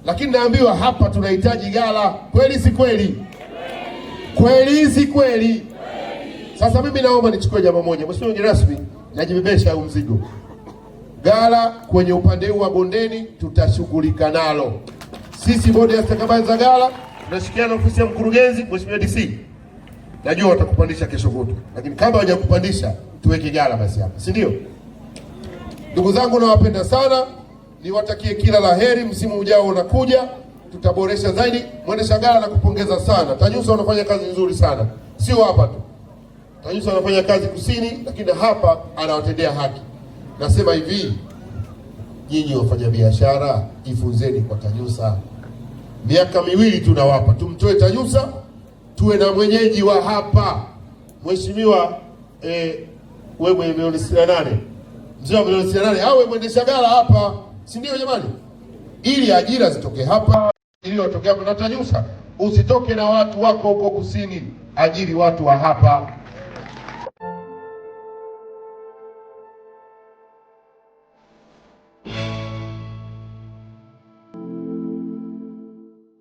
lakini naambiwa hapa tunahitaji ghala. Kweli si kweli? Kweli si kweli? Sasa mimi naomba nichukue jambo moja, Mheshimiwa mgeni rasmi, najibebesha huu mzigo. Ghala kwenye upande huu wa bondeni tutashughulika nalo. Sisi bodi ya stakabadhi za ghala tunashirikiana na ofisi ya mkurugenzi. Mheshimiwa DC, najua watakupandisha kesho kutwa, lakini kama hawajakupandisha tuweke ghala basi hapa, si ndio? Ndugu zangu, nawapenda sana, niwatakie kila la heri. Msimu ujao unakuja, tutaboresha zaidi. Mwendesha ghala na kupongeza sana. TANYUSA wanafanya kazi nzuri sana, sio hapa tu. TANYUSA wanafanya kazi kusini, lakini hapa anawatendea haki. Nasema hivi, nyinyi wafanyabiashara, jifunzeni kwa TANYUSA. Miaka miwili tunawapa, tumtoe TANYUSA tuwe na mwenyeji wa hapa. Mheshimiwa wewe milioni 68, mzee wa milioni 68 awe mwendesha ghala hapa, si ndio jamani? Ili ajira zitoke hapa, ili watoke hapa na TANYUSA. Usitoke na watu wako huko kusini, ajiri watu wa hapa.